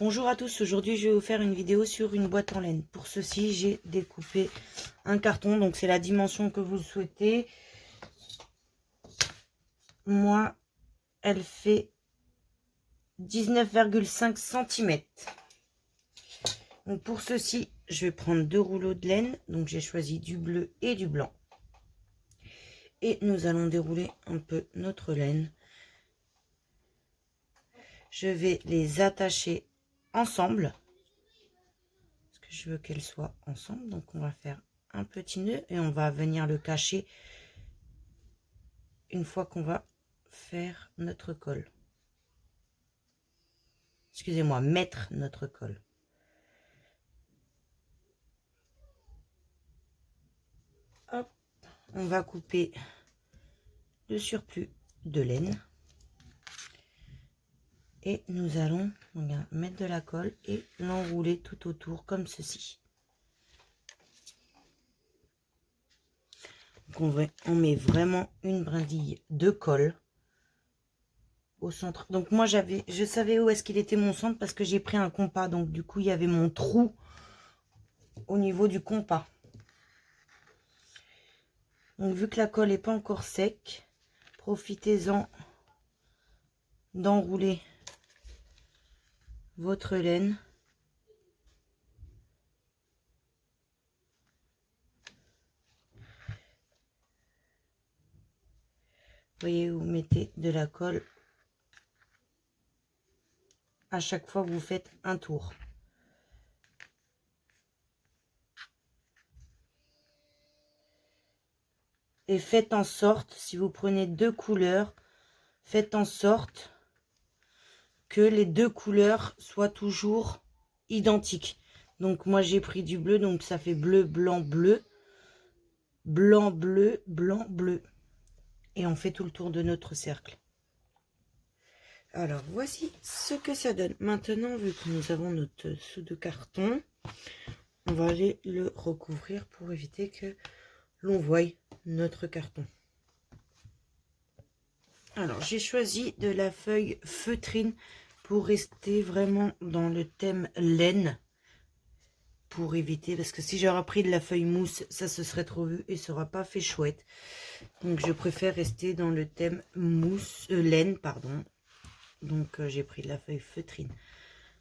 Bonjour à tous, aujourd'hui je vais vous faire une vidéo sur une boîte en laine. Pour ceci, j'ai découpé un carton, donc c'est la dimension que vous souhaitez. Moi, elle fait 19,5 cm. Donc pour ceci, je vais prendre 2 rouleaux de laine. Donc j'ai choisi du bleu et du blanc. Et nous allons dérouler un peu notre laine. Je vais les attacher ensemble. Parce que je veux qu'elles soient ensemble. Donc on va faire un petit nœud et on va venir le cacher une fois qu'on va faire notre col. Excusez-moi, mettre notre col. Hop, on va couper le surplus de laine. Et nous allons mettre de la colle et l'enrouler tout autour comme ceci. Donc on met vraiment une brindille de colle au centre. Donc moi je savais où est-ce qu'il était mon centre parce que j'ai pris un compas. Donc du coup il y avait mon trou au niveau du compas. Donc vu que la colle n'est pas encore sec, profitez-en d'enrouler votre laine. Voyez, vous mettez de la colle à chaque fois que vous faites un tour. Et faites en sorte, si vous prenez deux couleurs, faites en sorte que les deux couleurs soient toujours identiques. Donc moi j'ai pris du bleu, donc ça fait bleu, blanc, bleu, blanc, bleu, blanc, bleu. Et on fait tout le tour de notre cercle. Alors voici ce que ça donne. Maintenant, vu que nous avons notre dessous de carton, on va aller le recouvrir pour éviter que l'on voie notre carton. Alors j'ai choisi de la feuille feutrine pour rester vraiment dans le thème laine, pour éviter, parce que si j'aurais pris de la feuille mousse, ça se serait trop vu et ça n'aura pas fait chouette. Donc je préfère rester dans le thème mousse, laine, pardon. Donc j'ai pris de la feuille feutrine.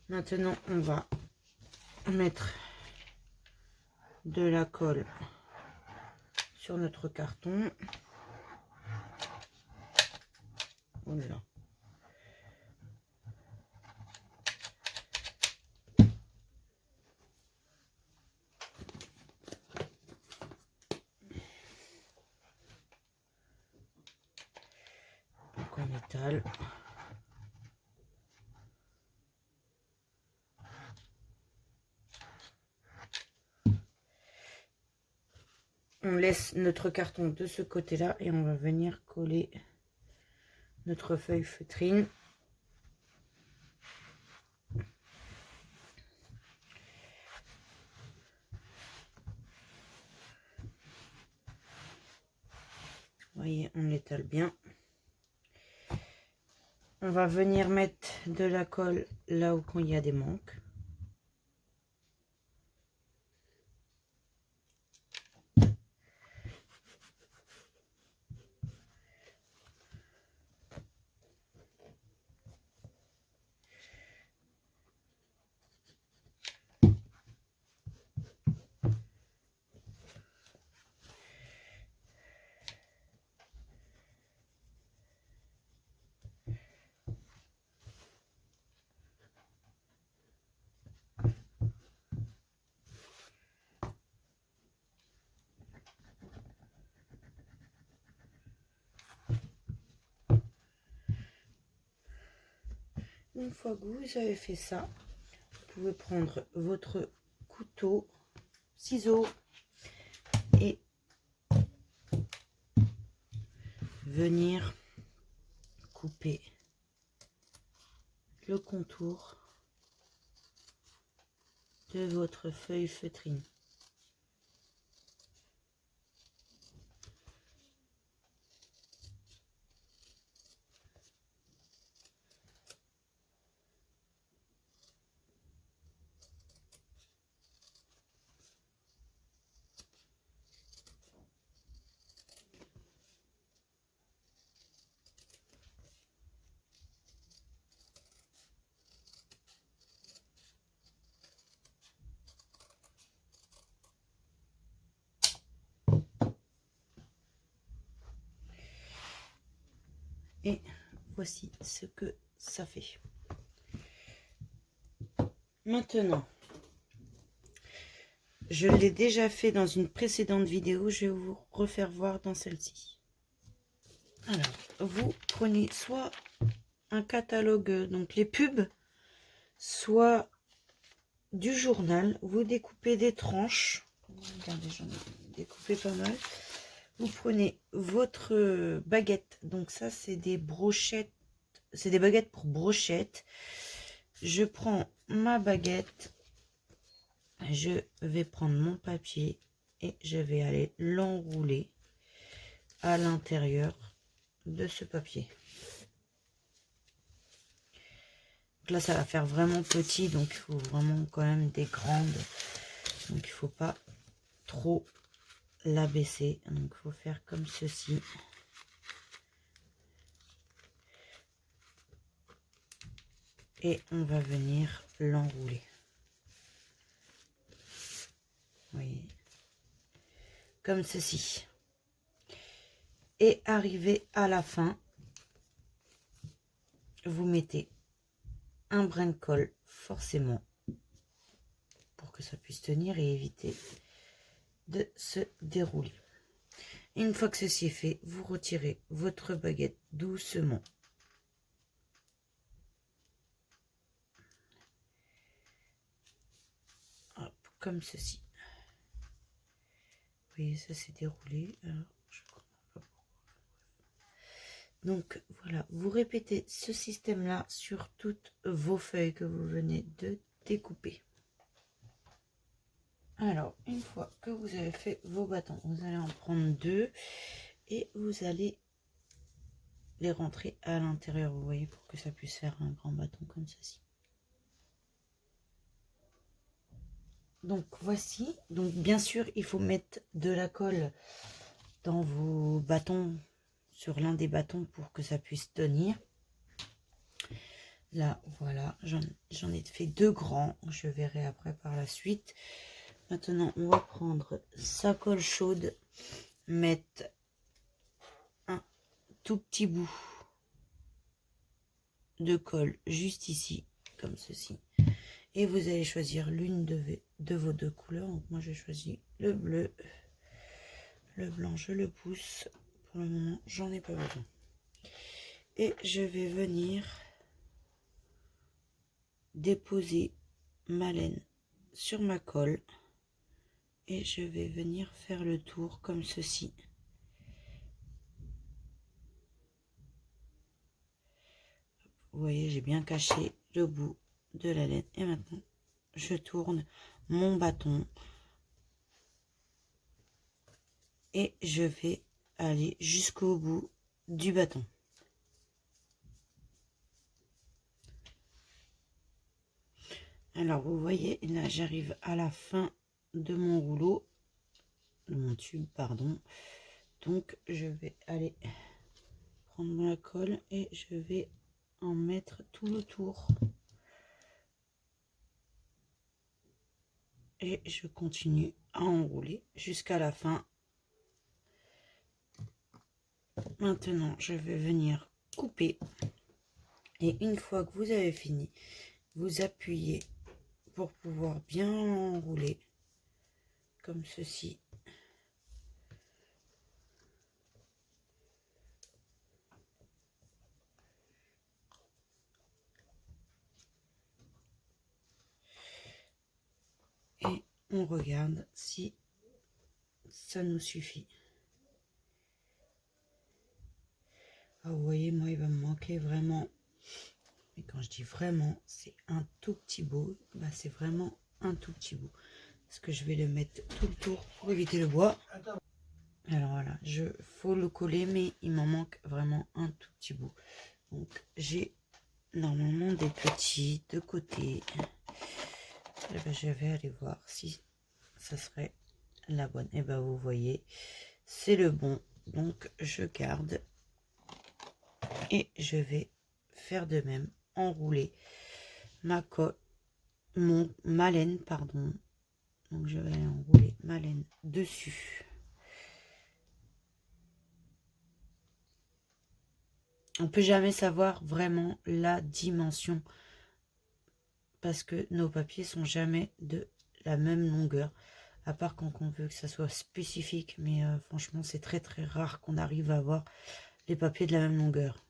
Maintenant on va mettre de la colle sur notre carton. Voilà. Donc on étale. On laisse notre carton de ce côté-là et on va venir coller notre feuille feutrine. Vous voyez, on l'étale bien. On va venir mettre de la colle là où il y a des manques. Une fois que vous avez fait ça, vous pouvez prendre votre couteau, ciseaux et venir couper le contour de votre feuille feutrine. Et voici ce que ça fait. Maintenant, je l'ai déjà fait dans une précédente vidéo, je vais vous refaire voir dans celle-ci. Alors, vous prenez soit un catalogue, donc les pubs, soit du journal, vous découpez des tranches. Regardez, j'en ai découpé pas mal. Vous prenez votre baguette, donc ça c'est des brochettes, c'est des baguettes pour brochettes. Je prends ma baguette, je vais prendre mon papier et je vais aller l'enrouler à l'intérieur de ce papier. Donc là ça va faire vraiment petit, donc il faut vraiment quand même des grandes, donc il faut pas trop l'abaisser, donc il faut faire comme ceci. Et on va venir l'enrouler. Vous voyez, comme ceci. Et arrivé à la fin, vous mettez un brin de colle forcément pour que ça puisse tenir et éviter de se dérouler. Une fois que ceci est fait, vous retirez votre baguette doucement. Hop, comme ceci. Vous voyez, ça s'est déroulé. Alors, je comprends pas pourquoi. Donc voilà, vous répétez ce système-là sur toutes vos feuilles que vous venez de découper. Alors, une fois que vous avez fait vos bâtons, vous allez en prendre deux et vous allez les rentrer à l'intérieur, vous voyez, pour que ça puisse faire un grand bâton comme ceci. Donc voici, donc bien sûr il faut mettre de la colle dans vos bâtons, sur l'un des bâtons pour que ça puisse tenir. Là voilà, j'en ai fait deux grands, je verrai après par la suite. Maintenant on va prendre sa colle chaude, mettre un tout petit bout de colle juste ici, comme ceci. Et vous allez choisir l'une de vos deux couleurs. Donc moi j'ai choisi le bleu. Le blanc je le pousse. Pour le moment j'en ai pas besoin. Et je vais venir déposer ma laine sur ma colle. Et je vais venir faire le tour comme ceci. Vous voyez, j'ai bien caché le bout de la laine. Et maintenant, je tourne mon bâton. Et je vais aller jusqu'au bout du bâton. Alors, vous voyez, là, j'arrive à la fin de mon rouleau, de mon tube, pardon. Donc, je vais aller prendre la colle et je vais en mettre tout le tour. Et je continue à enrouler jusqu'à la fin. Maintenant, je vais venir couper. Et une fois que vous avez fini, vous appuyez pour pouvoir bien enrouler comme ceci. Et on regarde si ça nous suffit. Ah, vous voyez, moi, il va me manquer vraiment. Et quand je dis vraiment, c'est un tout petit bout. Bah, c'est vraiment un tout petit bout. Parce que je vais le mettre tout le tour pour éviter le bois. Alors voilà, faut le coller, mais il m'en manque vraiment un tout petit bout. Donc j'ai normalement des petits de côté. Et ben, je vais aller voir si ça serait la bonne. Et ben vous voyez, c'est le bon. Donc je garde. Et je vais faire de même, enrouler ma colle, ma laine, pardon. Donc je vais enrouler ma laine dessus. On peut jamais savoir vraiment la dimension parce que nos papiers sont jamais de la même longueur, à part quand on veut que ça soit spécifique, mais franchement c'est très très rare qu'on arrive à avoir les papiers de la même longueur.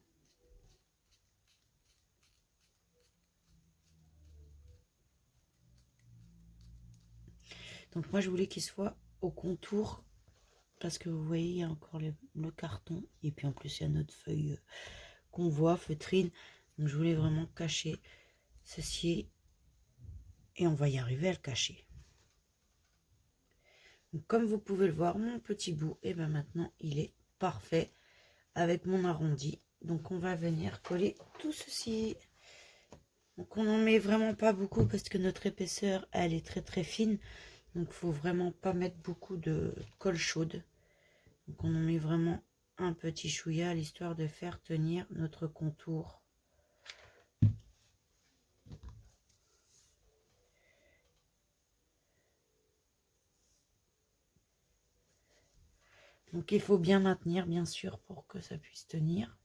Donc moi je voulais qu'il soit au contour, parce que vous voyez il y a encore le carton, et puis en plus il y a notre feuille qu'on voit, feutrine, donc je voulais vraiment cacher ceci, et on va y arriver à le cacher. Donc, comme vous pouvez le voir, mon petit bout, et ben maintenant il est parfait avec mon arrondi. Donc on va venir coller tout ceci. Donc on n'en met vraiment pas beaucoup parce que notre épaisseur elle est très très fine. Donc faut vraiment pas mettre beaucoup de colle chaude. Donc on en met vraiment un petit chouïa, l'histoire de faire tenir notre contour. Donc il faut bien maintenir bien sûr pour que ça puisse tenir.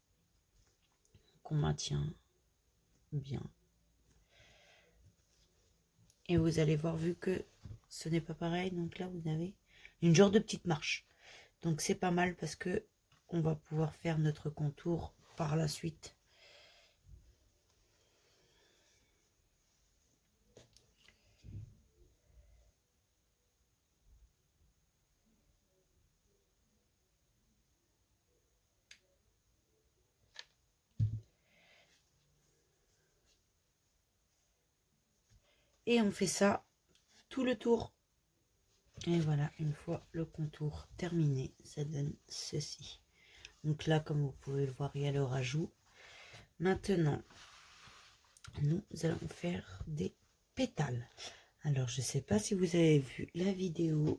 Donc on maintient bien. Et vous allez voir, vu que ce n'est pas pareil, donc là vous avez une genre de petite marche. Donc c'est pas mal parce que on va pouvoir faire notre contour par la suite. Et on fait ça tout le tour. Et voilà, une fois le contour terminé, ça donne ceci. Donc là, comme vous pouvez le voir, il y a le rajout. Maintenant, nous allons faire des pétales. Alors, je ne sais pas si vous avez vu la vidéo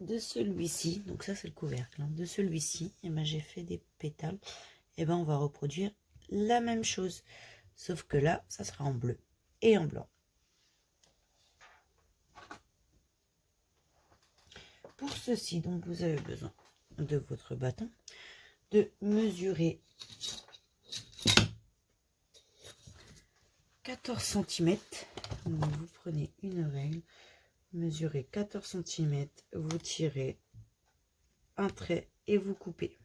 de celui-ci. Donc ça, c'est le couvercle. Hein. De celui-ci, et ben, j'ai fait des pétales. Et ben, on va reproduire la même chose. Sauf que là, ça sera en bleu et en blanc. Pour ceci, donc vous avez besoin de votre bâton, de mesurer 14 cm. Donc vous prenez une règle, mesurez 14 cm, vous tirez un trait et vous coupez.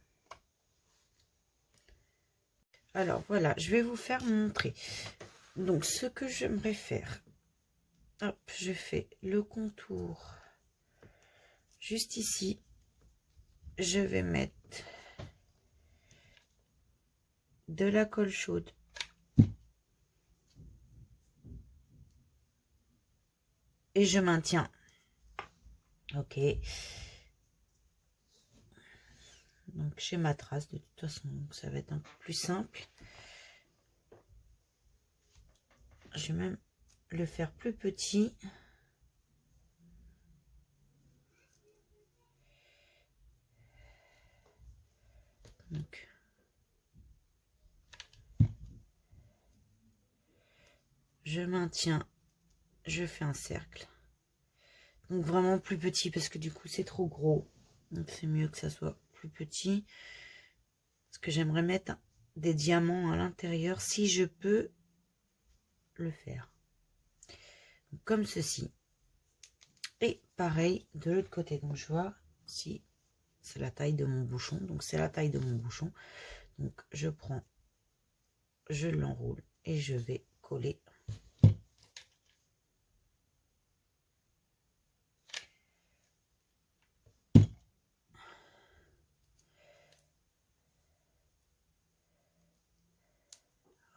Alors voilà, je vais vous faire montrer. Donc ce que j'aimerais faire, hop, je fais le contour juste ici. Je vais mettre de la colle chaude. Et je maintiens. Ok. Donc j'ai ma trace de toute façon, donc ça va être un peu plus simple. Je vais même le faire plus petit. Donc, je maintiens, je fais un cercle. Donc vraiment plus petit parce que du coup c'est trop gros. Donc c'est mieux que ça soit plus petit. Parce que j'aimerais mettre des diamants à l'intérieur si je peux le faire. Donc, comme ceci. Et pareil de l'autre côté. Donc je vois si c'est la taille de mon bouchon. Donc c'est la taille de mon bouchon. Donc je prends, je l'enroule et je vais coller.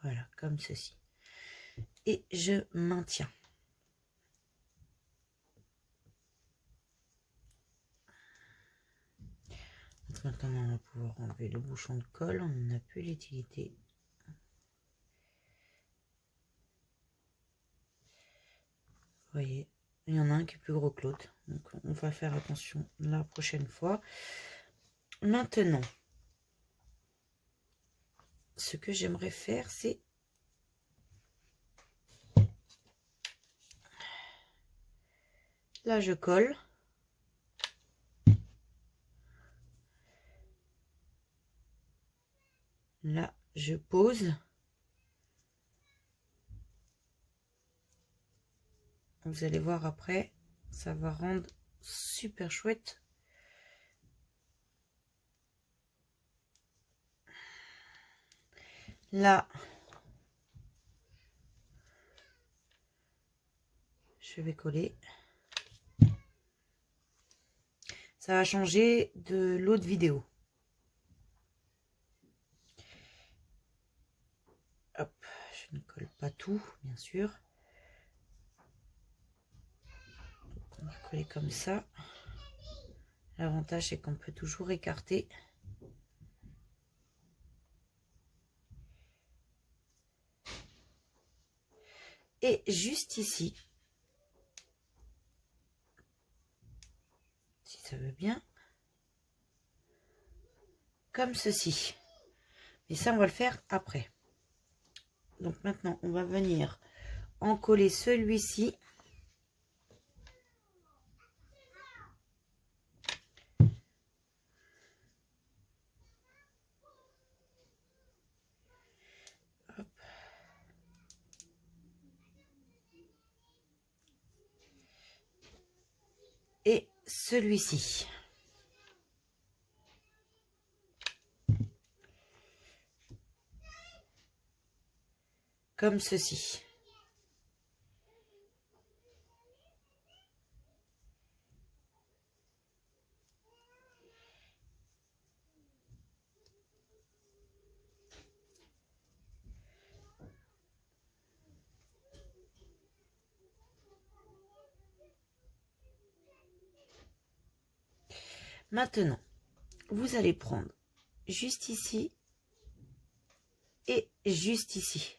Voilà, comme ceci. Et je maintiens. Donc maintenant, on va pouvoir enlever le bouchon de colle. On n'en a plus l'utilité. Vous voyez, il y en a un qui est plus gros que l'autre. Donc, on va faire attention la prochaine fois. Maintenant, ce que j'aimerais faire, c'est là, je colle. Là, je pose. Vous allez voir après, ça va rendre super chouette. Là, je vais coller. Ça va changer de l'autre vidéo. Hop, je ne colle pas tout, bien sûr. On va coller comme ça. L'avantage, c'est qu'on peut toujours écarter. Et juste ici, si ça veut bien, comme ceci. Et ça, on va le faire après. Donc maintenant, on va venir en coller celui-ci. Et celui-ci. Comme ceci. Maintenant, vous allez prendre juste ici et juste ici.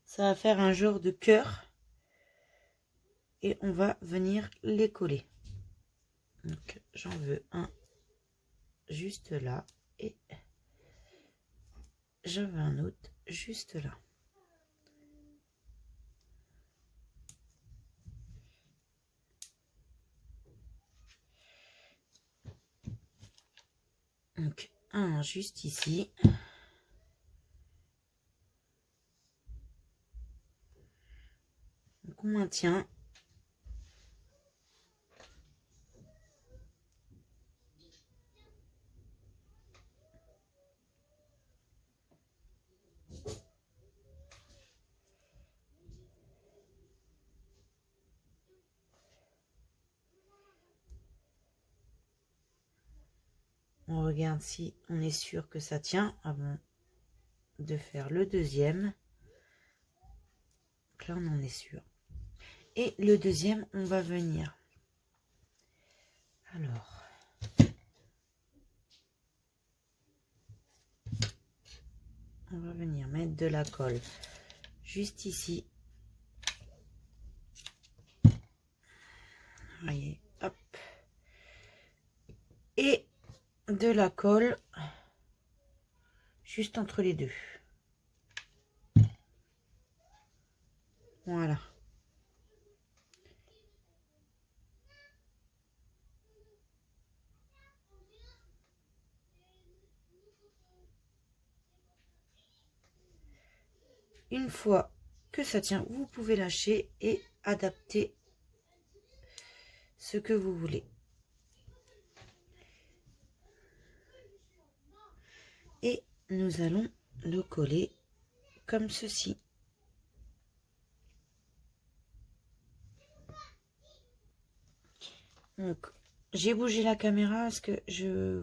Ça va faire un genre de cœur et on va venir les coller. Donc, j'en veux un juste là et j'en veux un autre juste là. Donc, un juste ici. Donc, on maintient. On regarde si on est sûr que ça tient avant de faire le deuxième. Donc là, on en est sûr. Et le deuxième, on va venir. Alors, on va venir mettre de la colle juste ici. Voyez, hop. Et de la colle juste entre les deux. Voilà. Une fois que ça tient, vous pouvez lâcher et adapter ce que vous voulez. Et nous allons le coller comme ceci. Donc, j'ai bougé la caméra parce que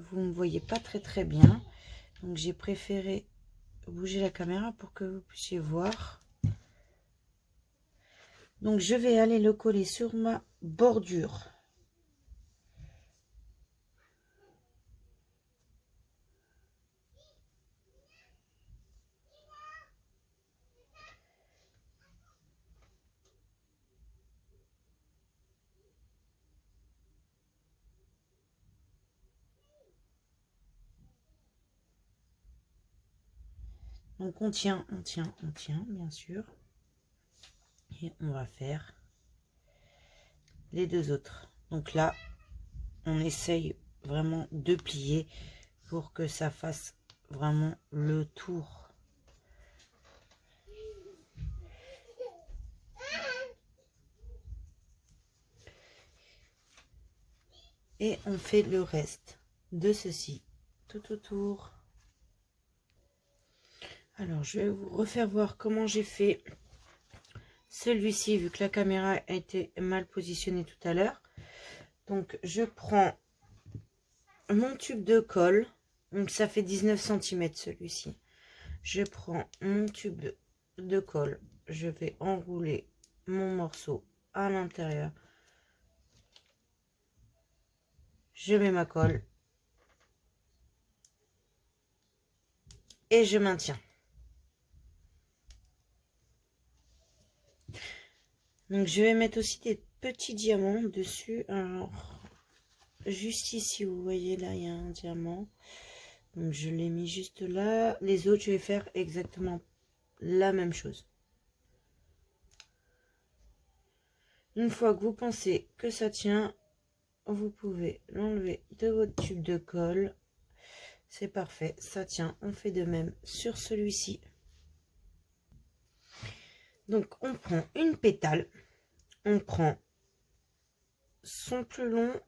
vous ne me voyez pas très bien. Donc, j'ai préféré bouger la caméra pour que vous puissiez voir. Donc, je vais aller le coller sur ma bordure. Donc, on tient, bien sûr. Et on va faire les deux autres. Donc là, on essaye vraiment de plier pour que ça fasse vraiment le tour. Et on fait le reste de ceci tout autour. Alors, je vais vous refaire voir comment j'ai fait celui-ci, vu que la caméra a été mal positionnée tout à l'heure. Donc, je prends mon tube de colle. Donc, ça fait 19 cm celui-ci. Je prends mon tube de colle. Je vais enrouler mon morceau à l'intérieur. Je mets ma colle. Et je maintiens. Donc, je vais mettre aussi des petits diamants dessus. Alors, juste ici, vous voyez, là, il y a un diamant. Donc, je l'ai mis juste là. Les autres, je vais faire exactement la même chose. Une fois que vous pensez que ça tient, vous pouvez l'enlever de votre tube de colle. C'est parfait, ça tient. On fait de même sur celui-ci. Donc, on prend une pétale. On prend son plus long.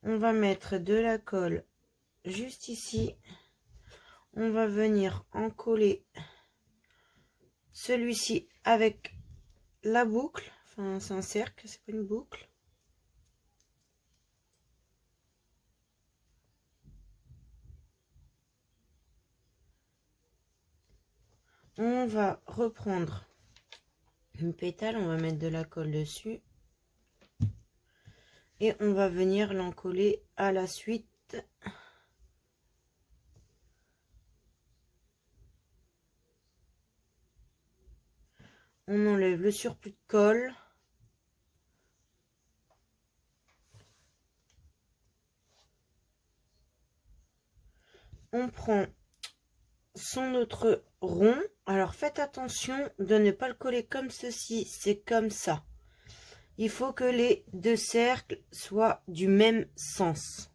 On va mettre de la colle juste ici. On va venir en coller celui-ci avec la boucle. Enfin, c'est un cercle, c'est pas une boucle. On va reprendre une pétale, on va mettre de la colle dessus. Et on va venir l'encoller à la suite. On enlève le surplus de colle. On prend son autre rond. Alors faites attention de ne pas le coller comme ceci, c'est comme ça. Il faut que les deux cercles soient du même sens.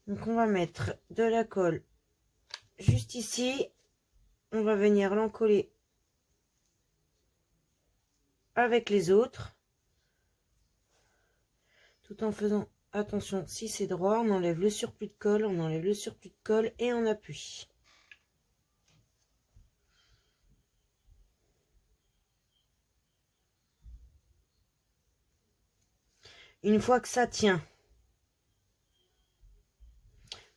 Donc on va mettre de la colle juste ici. On va venir l'encoller avec les autres. Tout en faisant attention, si c'est droit, on enlève le surplus de colle, on enlève le surplus de colle et on appuie. Une fois que ça tient,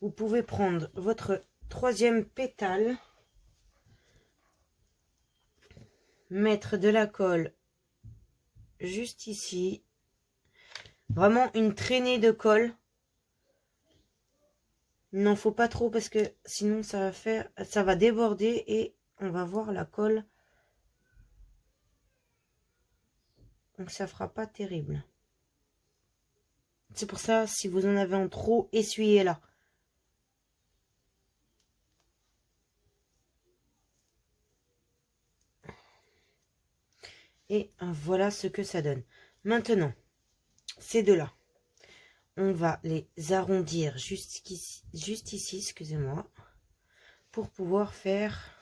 vous pouvez prendre votre troisième pétale, mettre de la colle juste ici, vraiment une traînée de colle. Il n'en faut pas trop parce que sinon ça va déborder et on va voir la colle. Donc ça fera pas terrible. C'est pour ça, si vous en avez en trop, essuyez-la. Et voilà ce que ça donne. Maintenant, ces deux-là, on va les arrondir juste ici, excusez-moi, pour pouvoir faire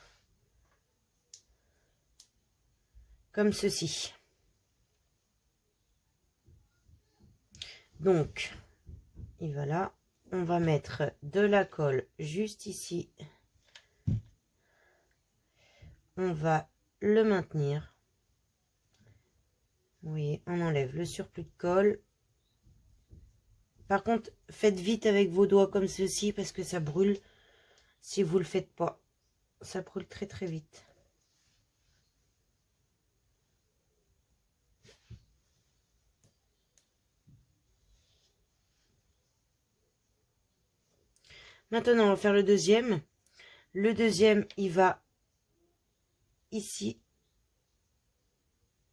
comme ceci. Donc, et voilà, on va mettre de la colle juste ici. On va le maintenir. Vous voyez, on enlève le surplus de colle. Par contre, faites vite avec vos doigts comme ceci parce que ça brûle. Si vous le faites pas, ça brûle très très vite. Maintenant, on va faire le deuxième. Le deuxième, il va ici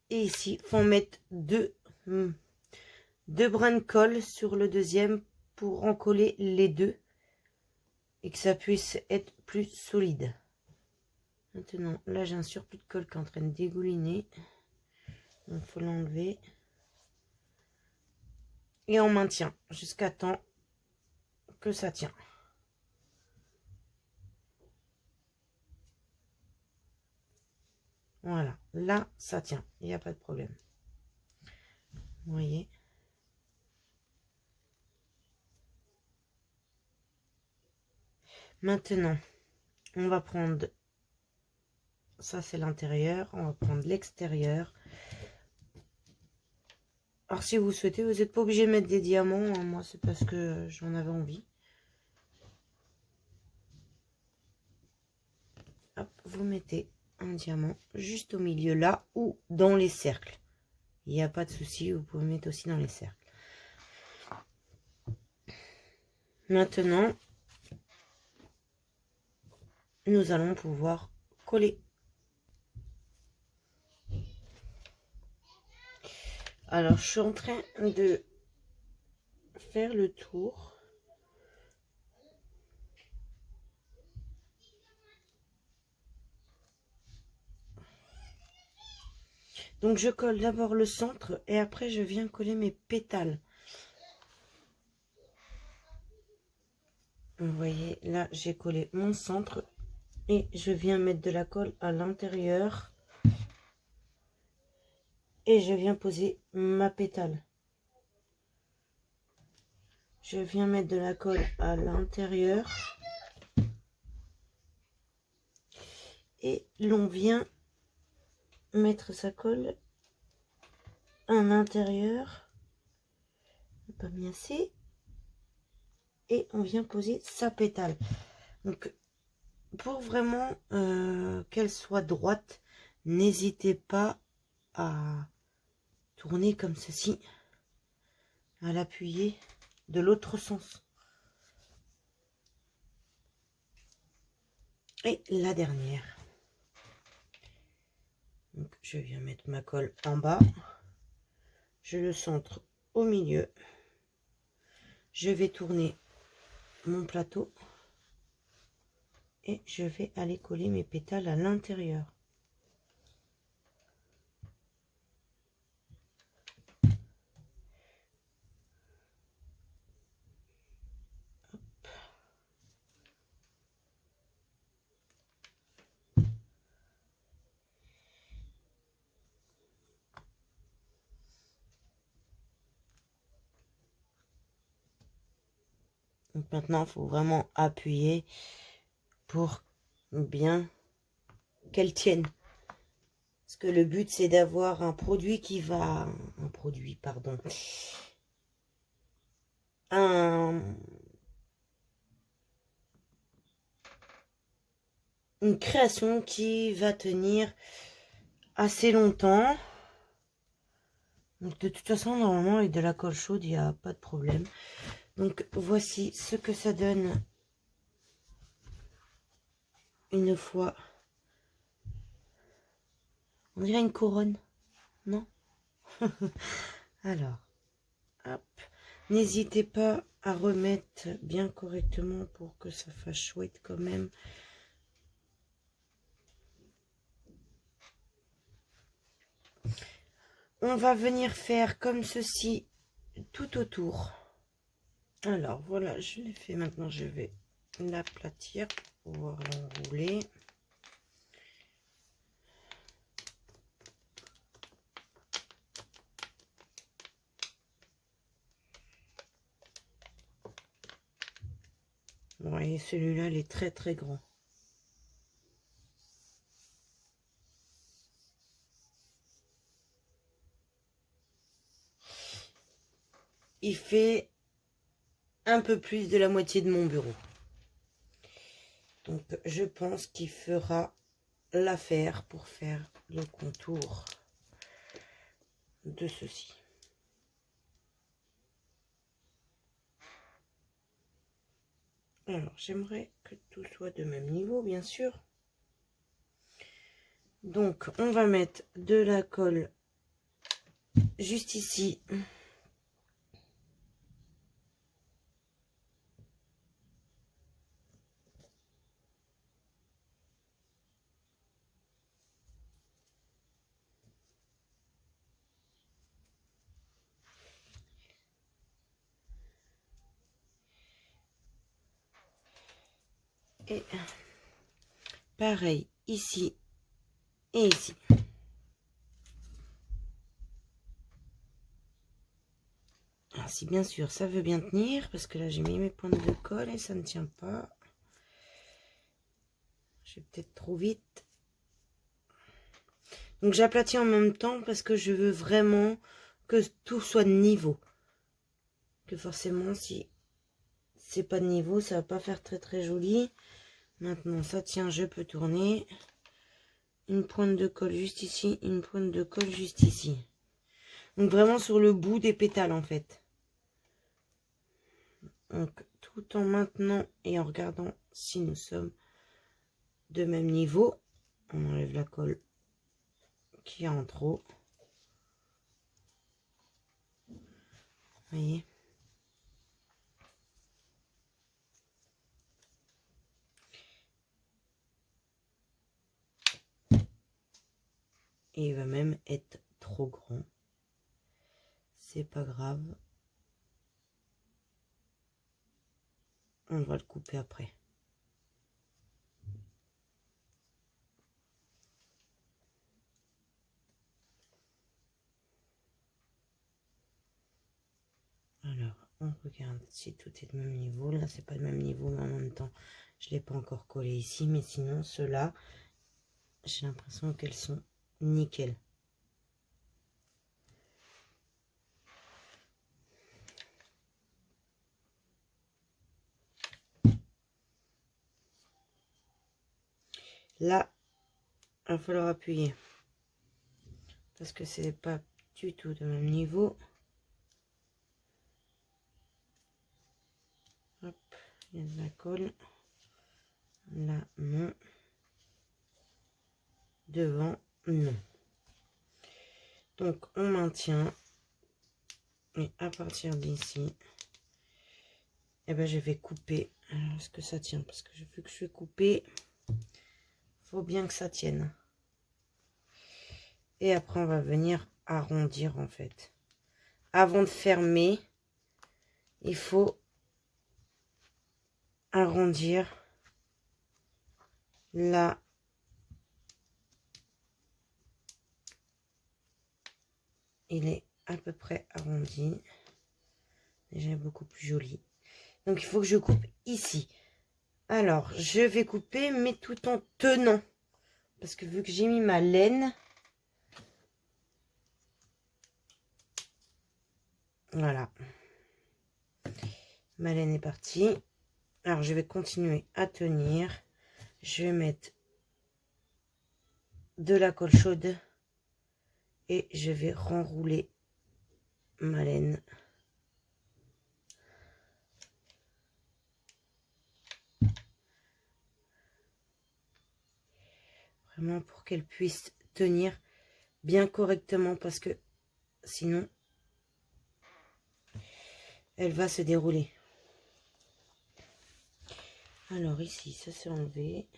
et ici. Il faut mettre deux brins de colle sur le deuxième pour en coller les deux et que ça puisse être plus solide. Maintenant, là, j'ai un surplus de colle qui est en train de dégouliner. Donc, il faut l'enlever. Et on maintient jusqu'à temps que ça tient. là, ça tient. Il n'y a pas de problème. Vous voyez? Maintenant, on va prendre... Ça, c'est l'intérieur. On va prendre l'extérieur. Alors, si vous souhaitez, vous n'êtes pas obligé de mettre des diamants. Hein. Moi, c'est parce que j'en avais envie. Hop, vous mettez un diamant juste au milieu là ou dans les cercles. Il n'y a pas de souci, vous pouvez mettre aussi dans les cercles. Maintenant, nous allons pouvoir coller. Alors, je suis en train de faire le tour. Donc, je colle d'abord le centre et après, je viens coller mes pétales. Vous voyez, là, j'ai collé mon centre et je viens mettre de la colle à l'intérieur. Et je viens poser ma pétale. Je viens mettre de la colle à l'intérieur. Et l'on vient mettre sa colle à l'intérieur. Pas bien assez. Et on vient poser sa pétale. Donc, pour vraiment qu'elle soit droite, n'hésitez pas à tourner comme ceci, à l'appuyer de l'autre sens. Et la dernière. Donc, je viens mettre ma colle en bas. Je le centre au milieu. Je vais tourner mon plateau. Et je vais aller coller mes pétales à l'intérieur. Donc maintenant, il faut vraiment appuyer pour bien qu'elle tienne. Parce que le but, c'est d'avoir un produit qui va... Un produit, pardon. Une création qui va tenir assez longtemps. Donc de toute façon, normalement, avec de la colle chaude, il n'y a pas de problème. Donc voici ce que ça donne une fois. On dirait une couronne, non? Alors, hop. N'hésitez pas à remettre bien correctement pour que ça fasse chouette quand même. On va venir faire comme ceci tout autour. Alors voilà, je l'ai fait. Maintenant, je vais l'aplatir pour pouvoir l'enrouler. Vous voyez, celui-là, il est très très grand. Il fait un peu plus de la moitié de mon bureau. Donc, je pense qu'il fera l'affaire pour faire le contour de ceci. Alors, j'aimerais que tout soit de même niveau, bien sûr. Donc, on va mettre de la colle juste ici. Et pareil, ici et ici. si bien sûr ça veut bien tenir, parce que là j'ai mis mes pointes de colle et ça ne tient pas. Je vais peut-être trop vite. Donc j'aplatis en même temps parce que je veux vraiment que tout soit de niveau. Que forcément si c'est pas de niveau, ça va pas faire très très joli. Maintenant ça tient, je peux tourner. Une pointe de colle juste ici, une pointe de colle juste ici. Donc vraiment sur le bout des pétales en fait. Donc tout en maintenant et en regardant si nous sommes de même niveau. On enlève la colle qui est en trop. Vous voyez? Et il va même être trop grand. C'est pas grave. On va le couper après. Alors, on regarde si tout est de même niveau. Là, c'est pas de même niveau, mais en même temps, je l'ai pas encore collé ici. Mais sinon, ceux-là, j'ai l'impression qu'elles sont nickel. Là, il va falloir appuyer. Parce que c'est pas du tout de même niveau. Hop, il y a de la colle. Là, non. Devant, non. Donc, on maintient. Et à partir d'ici, eh ben, je vais couper. Alors, est-ce que ça tient? Parce que vu que je vais couper, faut bien que ça tienne. Et après, on va venir arrondir, en fait. Avant de fermer, il faut arrondir là. Il est à peu près arrondi. Déjà beaucoup plus joli. Donc, il faut que je coupe ici. Alors, je vais couper, mais tout en tenant. Parce que vu que j'ai mis ma laine, voilà. Ma laine est partie. Alors, je vais continuer à tenir. Je vais mettre de la colle chaude. Et je vais renrouler ma laine. Vraiment pour qu'elle puisse tenir bien correctement. Parce que sinon, elle va se dérouler. Alors ici, ça s'est enlevé.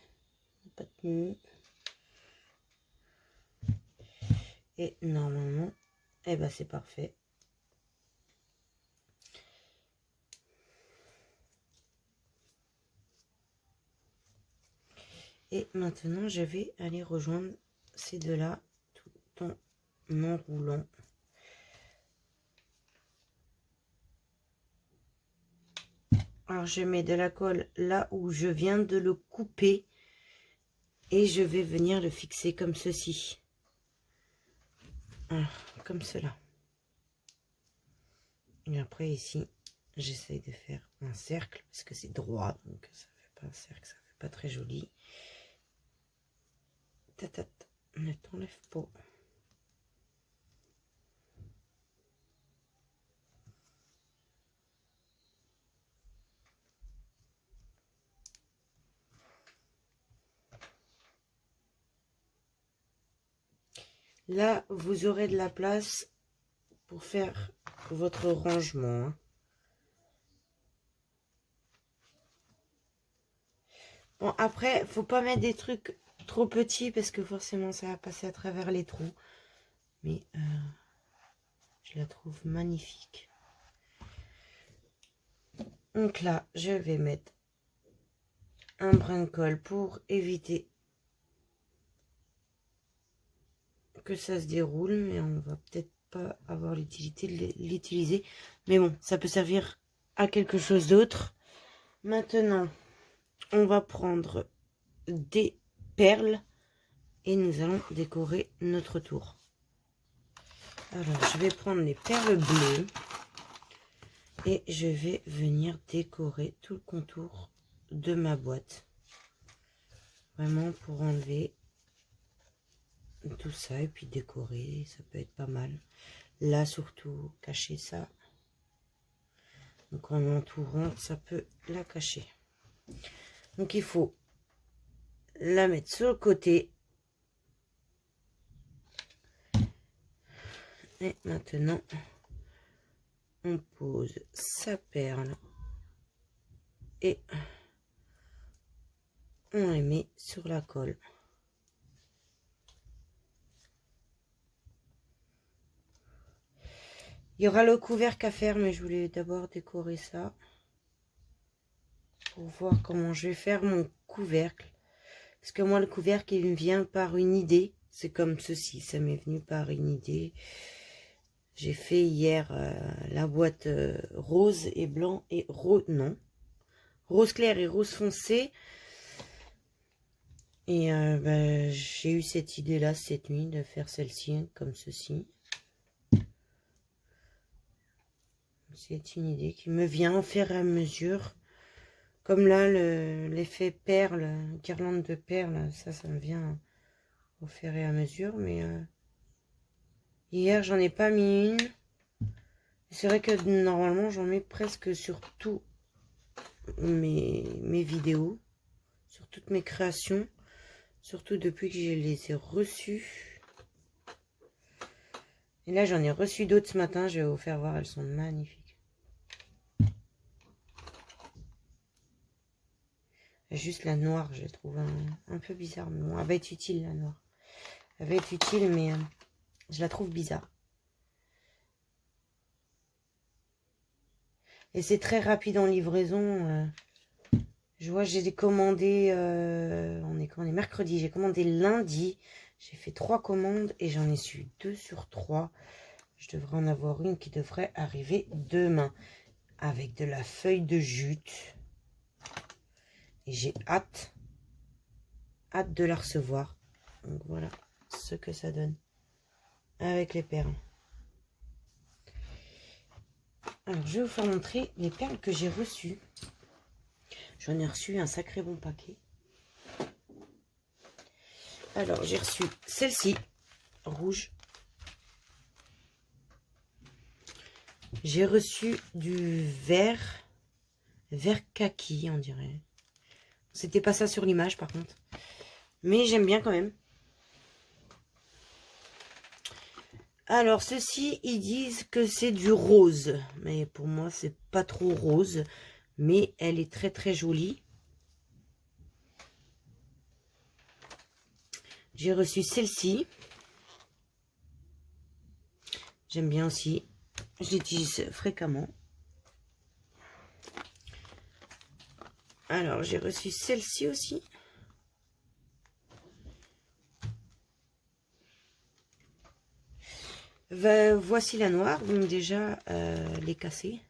Pas tenu. Et normalement, eh ben c'est parfait. Et maintenant, je vais aller rejoindre ces deux-là tout en enroulant. Alors, je mets de la colle là où je viens de le couper. Et je vais venir le fixer comme ceci. Voilà, comme cela. Et après, ici, j'essaye de faire un cercle. Parce que c'est droit, donc ça fait pas un cercle, ça fait pas très joli. Tatat, ne t'enlève pas. Là, vous aurez de la place pour faire votre rangement. Hein. Bon, après, faut pas mettre des trucs trop petits parce que forcément, ça va passer à travers les trous. Mais je la trouve magnifique. Donc là, je vais mettre un brin de colle pour éviter que ça se déroule, mais on va peut-être pas avoir l'utilité de l'utiliser. Mais bon, ça peut servir à quelque chose d'autre. Maintenant, on va prendre des perles et nous allons décorer notre tour. Alors, je vais prendre les perles bleues et je vais venir décorer tout le contour de ma boîte. Vraiment pour enlever tout ça et puis décorer, ça peut être pas mal. Là, surtout, cacher ça. Donc, en entourant, ça peut la cacher. Donc, il faut la mettre sur le côté. Et maintenant, on pose sa perle et on les met sur la colle. Il y aura le couvercle à faire, mais je voulais d'abord décorer ça pour voir comment je vais faire mon couvercle. Parce que moi, le couvercle, il me vient par une idée. C'est comme ceci, ça m'est venu par une idée. J'ai fait hier la boîte rose et blanc et rose, non, rose clair et rose foncé. Et j'ai eu cette idée-là cette nuit de faire celle-ci comme ceci. C'est une idée qui me vient au fur et à mesure. Comme là, l'effet perle, guirlande de perles, ça me vient au fur et à mesure. Mais hier, j'en ai pas mis une. C'est vrai que normalement, j'en mets presque sur tous mes vidéos, sur toutes mes créations. Surtout depuis que je les ai reçues. Et là, j'en ai reçu d'autres ce matin. Je vais vous faire voir, elles sont magnifiques. Juste la noire, je la trouve un peu bizarre. Mais bon, elle va être utile, la noire. Elle va être utile, mais je la trouve bizarre. Et c'est très rapide en livraison. Je vois, j'ai commandé... on est mercredi. J'ai commandé lundi. J'ai fait 3 commandes et j'en ai su 2 sur 3. Je devrais en avoir une qui devrait arriver demain. Avec de la feuille de jute. Et j'ai hâte de la recevoir. Donc voilà ce que ça donne avec les perles. Alors je vais vous faire montrer les perles que j'ai reçues. J'en ai reçu un sacré bon paquet. Alors j'ai reçu celle-ci, rouge. J'ai reçu du vert kaki on dirait. C'était pas ça sur l'image par contre. Mais j'aime bien quand même. Alors, ceux-ci, ils disent que c'est du rose. Mais pour moi, c'est pas trop rose. Mais elle est très très jolie. J'ai reçu celle-ci. J'aime bien aussi. Je l'utilise fréquemment. Alors, j'ai reçu celle-ci aussi. Voici la noire. Donc déjà, elle est cassée.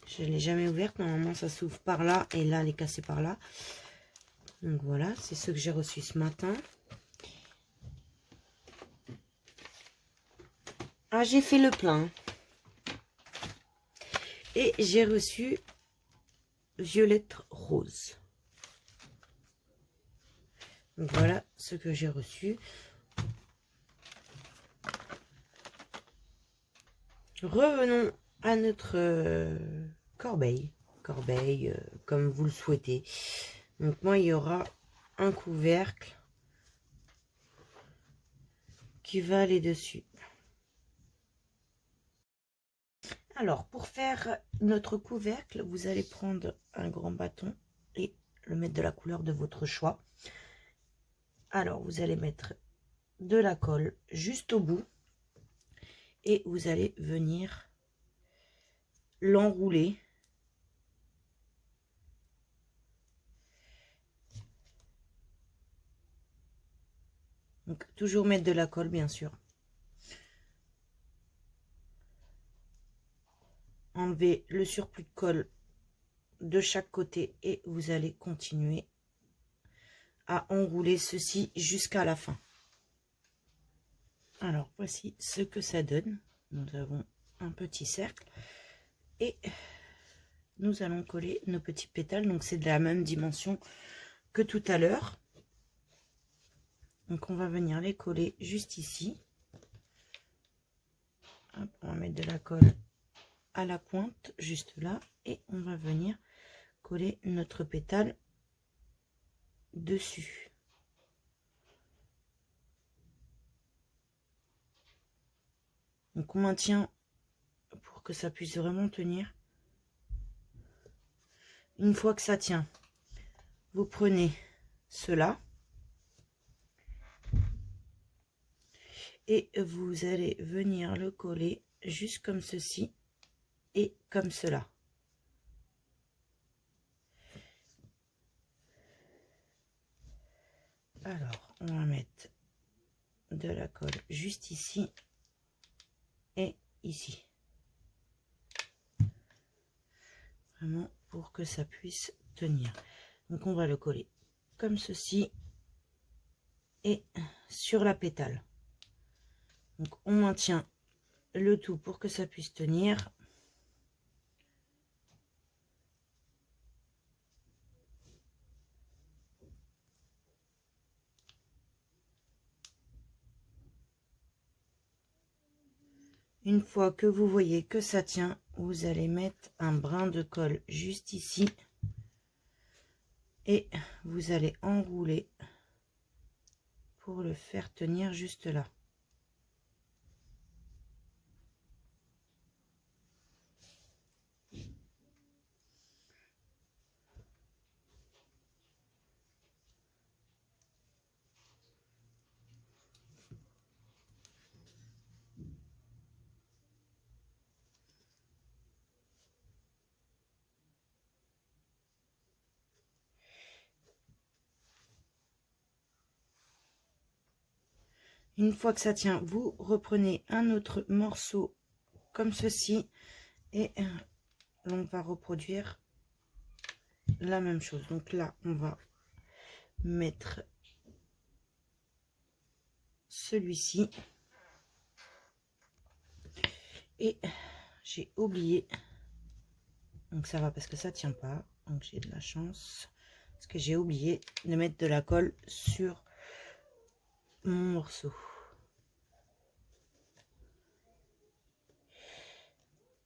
Je ne l'ai jamais ouverte. Normalement, ça s'ouvre par là. Et là, elle est cassée par là. Donc voilà, c'est ce que j'ai reçu ce matin. Ah, j'ai fait le plein. Et j'ai reçu violette rose. Donc voilà ce que j'ai reçu. Revenons à notre corbeille. Corbeille, comme vous le souhaitez. Donc moi, il y aura un couvercle qui va aller dessus. Alors, pour faire notre couvercle, vous allez prendre un grand bâton et le mettre de la couleur de votre choix. Alors, vous allez mettre de la colle juste au bout et vous allez venir l'enrouler. Donc, toujours mettre de la colle, bien sûr. enlever le surplus de colle de chaque côté et vous allez continuer à enrouler ceci jusqu'à la fin. Alors voici ce que ça donne. Nous avons un petit cercle et nous allons coller nos petits pétales. Donc c'est de la même dimension que tout à l'heure. Donc on va venir les coller juste ici. Hop, on va mettre de la colle à la pointe juste là et on va venir coller notre pétale dessus. Donc on maintient pour que ça puisse vraiment tenir. Une fois que ça tient, vous prenez cela et vous allez venir le coller juste comme ceci et comme cela. Alors on va mettre de la colle juste ici et ici, vraiment pour que ça puisse tenir. Donc on va le coller comme ceci et sur la pétale. Donc on maintient le tout pour que ça puisse tenir. Une fois que vous voyez que ça tient, vous allez mettre un brin de colle juste ici et vous allez enrouler pour le faire tenir juste là. Une fois que ça tient, vous reprenez un autre morceau comme ceci et on va reproduire la même chose. Donc là, on va mettre celui-ci et j'ai oublié, donc ça va parce que ça tient pas, donc j'ai de la chance parce que j'ai oublié de mettre de la colle sur mon morceau.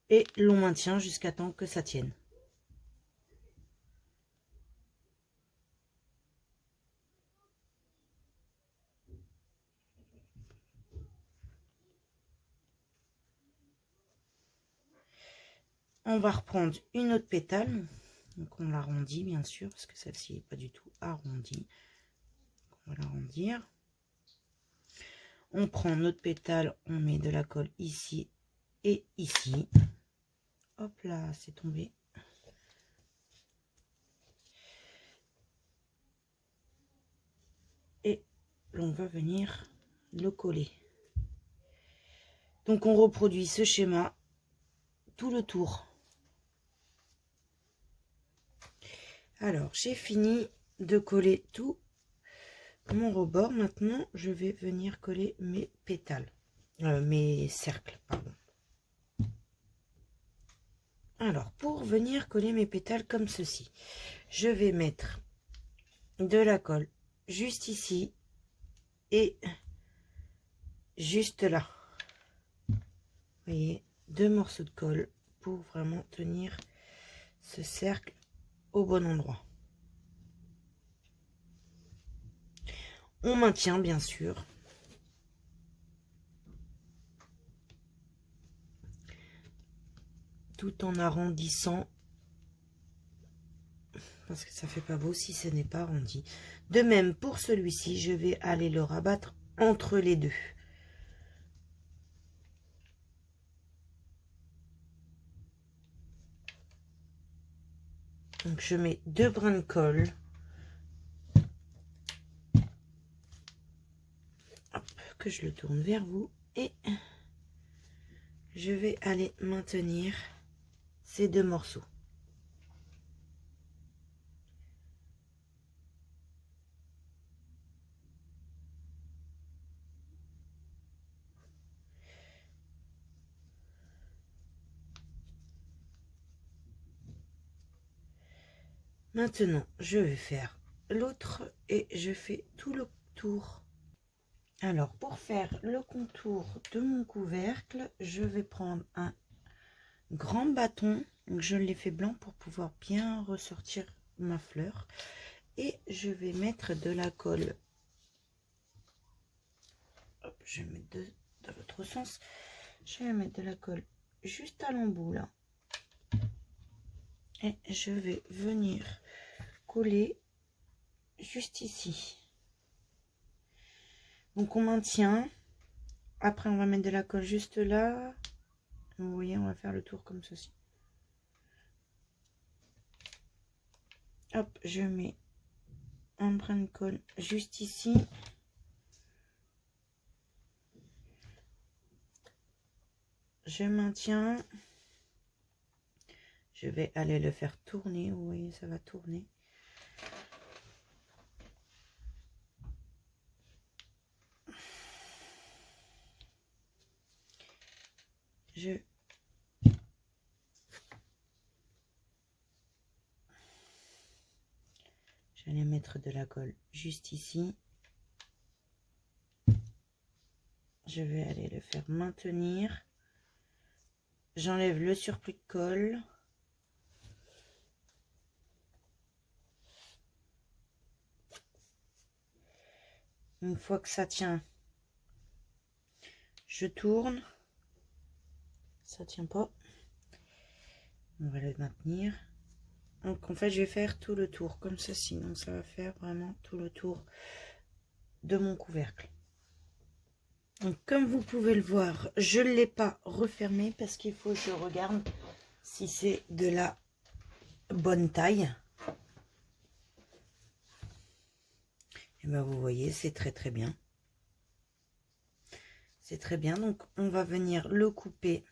Et l'on maintient jusqu'à temps que ça tienne. On va reprendre une autre pétale, donc on l'arrondit bien sûr parce que celle-ci n'est pas du tout arrondie. On va l'arrondir. On prend notre pétale, on met de la colle ici et ici. Hop là, c'est tombé. Et on va venir le coller. Donc on reproduit ce schéma tout le tour. Alors j'ai fini de coller tout mon rebord. Maintenant je vais venir coller mes pétales, mes cercles, pardon. Alors pour venir coller mes pétales comme ceci, je vais mettre de la colle juste ici et juste là. Vous voyez, deux morceaux de colle pour vraiment tenir ce cercle au bon endroit. On maintient bien sûr. Tout en arrondissant. Parce que ça fait pas beau si ce n'est pas arrondi. De même pour celui-ci, je vais aller le rabattre entre les deux. Donc je mets deux brins de colle. Hop, que je le tourne vers vous et je vais aller maintenir ces deux morceaux. Maintenant, je vais faire l'autre et je fais tout le tour. Alors, pour faire le contour de mon couvercle, je vais prendre un grand bâton. Donc, je l'ai fait blanc pour pouvoir bien ressortir ma fleur. Et je vais mettre de la colle. Hop, je vais mettre dans votre sens. Je vais mettre de la colle juste à l'embout là. Et je vais venir coller juste ici. Donc on maintient. Après on va mettre de la colle juste là. Vous voyez, on va faire le tour comme ceci. Hop, je mets un brin de colle juste ici. Je maintiens. Je vais aller le faire tourner. Vous voyez, ça va tourner. J'allais mettre de la colle juste ici. Je vais aller le faire maintenir. J'enlève le surplus de colle. Une fois que ça tient, je tourne. Ça tient pas. On va le maintenir. Donc en fait, je vais faire tout le tour comme ceci. Donc ça va faire vraiment tout le tour de mon couvercle. Donc comme vous pouvez le voir, je ne l'ai pas refermé parce qu'il faut que je regarde si c'est de la bonne taille. Et bien vous voyez, c'est très très bien. C'est très bien. Donc on va venir le couper.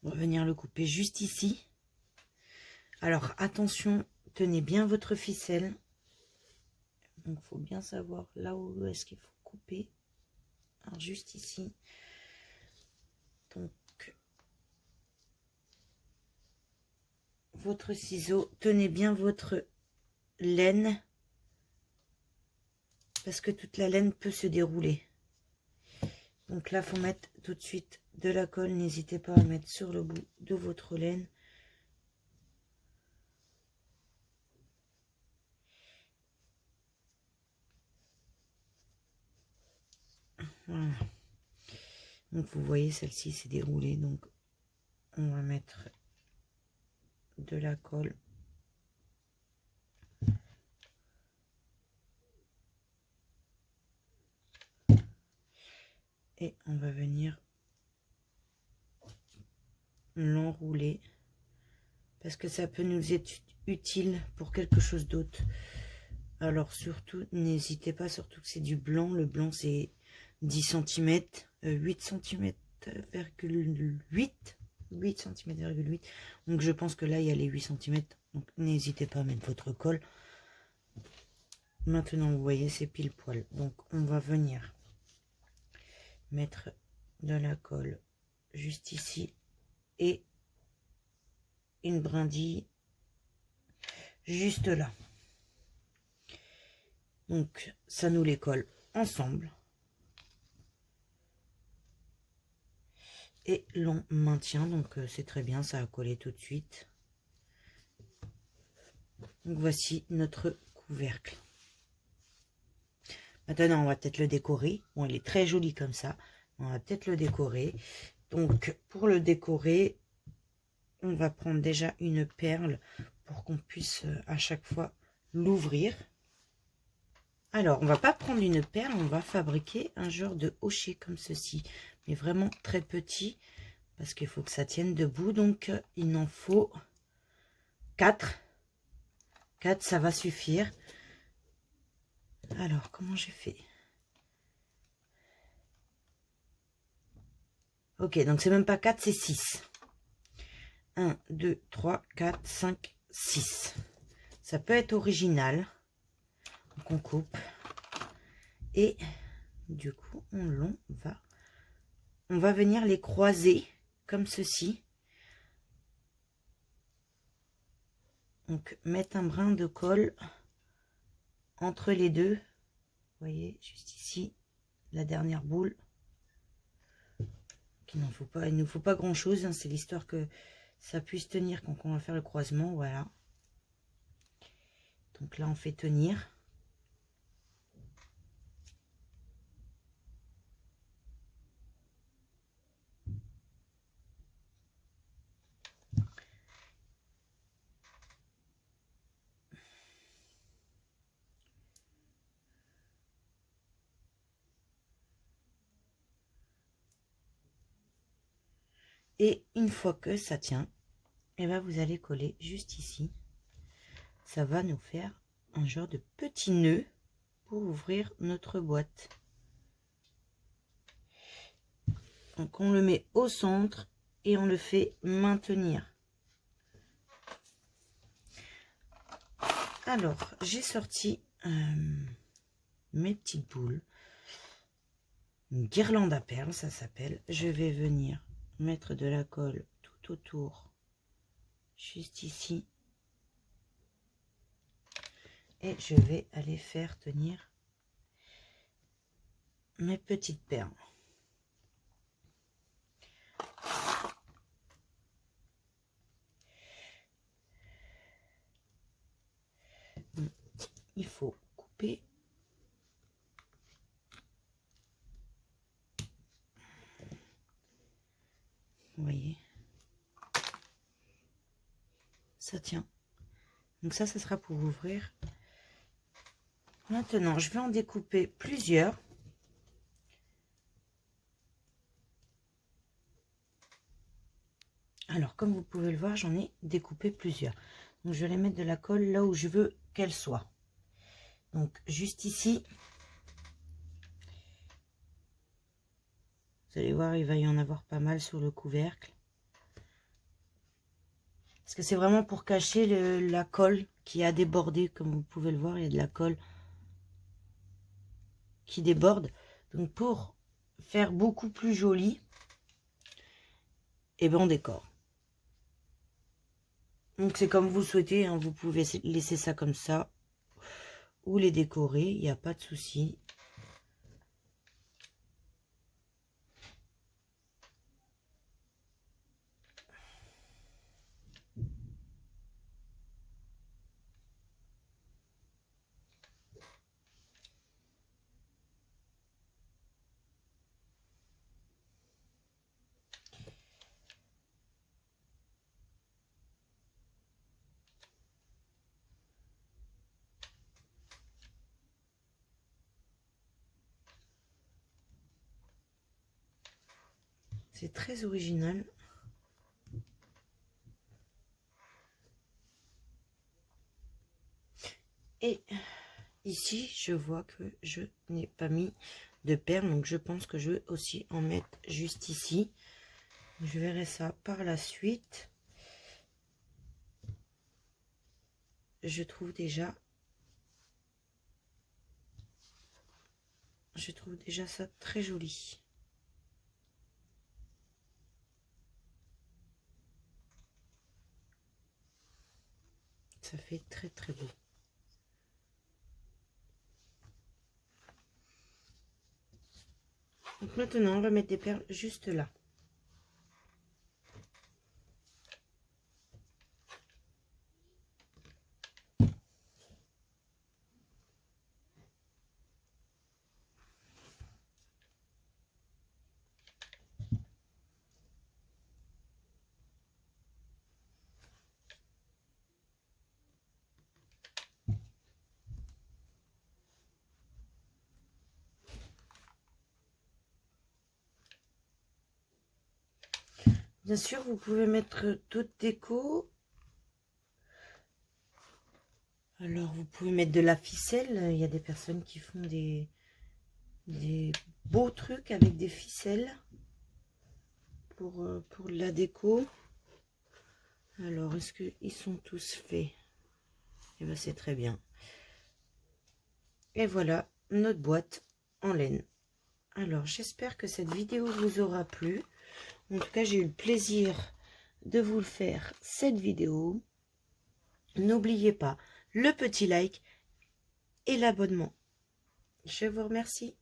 On va venir le couper juste ici. Alors attention, tenez bien votre ficelle. Donc il faut bien savoir là où est-ce qu'il faut couper. Alors juste ici. Donc votre ciseau, tenez bien votre laine parce que toute la laine peut se dérouler. Donc là, faut mettre tout de suite de la colle. N'hésitez pas à mettre sur le bout de votre laine. Voilà. Donc vous voyez, celle-ci s'est déroulée. Donc on va mettre de la colle. Et on va venir l'enrouler parce que ça peut nous être utile pour quelque chose d'autre. Alors surtout, n'hésitez pas, surtout que c'est du blanc. Le blanc c'est 10 cm, 8 cm, 8 cm,8. Donc je pense que là il y a les 8 cm. Donc n'hésitez pas à mettre votre colle. Maintenant vous voyez c'est pile poil. Donc on va venir mettre de la colle juste ici et une brindille juste là. Donc ça nous les colle ensemble et l'on maintient. Donc c'est très bien, ça a collé tout de suite. Donc voici notre couvercle. Maintenant on va peut-être le décorer. Bon, il est très joli comme ça, on va peut-être le décorer. Donc pour le décorer, on va prendre déjà une perle pour qu'on puisse à chaque fois l'ouvrir. Alors on va pas prendre une perle, on va fabriquer un genre de hochet comme ceci, mais vraiment très petit parce qu'il faut que ça tienne debout. Donc il en faut 4. 4 ça va suffire. Alors comment j'ai fait? Ok, donc c'est même pas 4, c'est 6. 1, 2, 3, 4, 5, 6. Ça peut être original. Donc on coupe. Et du coup, on va venir les croiser comme ceci. Donc mettre un brin de colle entre les deux. Vous voyez, juste ici, la dernière boule. Il ne nous faut pas grand chose, hein, c'est l'histoire que ça puisse tenir quand on va faire le croisement. Voilà. Donc là, on fait tenir. Et une fois que ça tient, et ben vous allez coller juste ici. Ça va nous faire un genre de petit nœud pour ouvrir notre boîte. Donc on le met au centre et on le fait maintenir. Alors j'ai sorti mes petites boules, une guirlande à perles, ça s'appelle. Je vais venir mettre de la colle tout autour, juste ici, et je vais aller faire tenir mes petites perles. Il faut couper. Vous voyez, ça tient. Donc ça sera pour ouvrir. Maintenant, je vais en découper plusieurs. Alors, comme vous pouvez le voir, j'en ai découpé plusieurs. Donc, je vais les mettre de la colle là où je veux qu'elle soit. Donc, juste ici. Vous allez voir, il va y en avoir pas mal sur le couvercle. Parce que c'est vraiment pour cacher la colle qui a débordé. Comme vous pouvez le voir, il y a de la colle qui déborde. Donc, pour faire beaucoup plus joli, et ben on décore. Donc, c'est comme vous souhaitez. Hein, vous pouvez laisser ça comme ça ou les décorer. Il n'y a pas de souci. C'est très original. Et ici, je vois que je n'ai pas mis de perles. Donc, je pense que je vais aussi en mettre juste ici. Je verrai ça par la suite. Je trouve déjà ça très joli. Ça fait très très beau. Donc maintenant, on va mettre des perles juste là. Bien sûr, vous pouvez mettre d'autres déco. Alors, vous pouvez mettre de la ficelle. Il y a des personnes qui font des beaux trucs avec des ficelles pour la déco. Alors, est-ce qu'ils sont tous faits? Eh bien, c'est très bien. Et voilà notre boîte en laine. Alors, j'espère que cette vidéo vous aura plu. En tout cas, j'ai eu le plaisir de vous le faire, cette vidéo. N'oubliez pas le petit like et l'abonnement. Je vous remercie.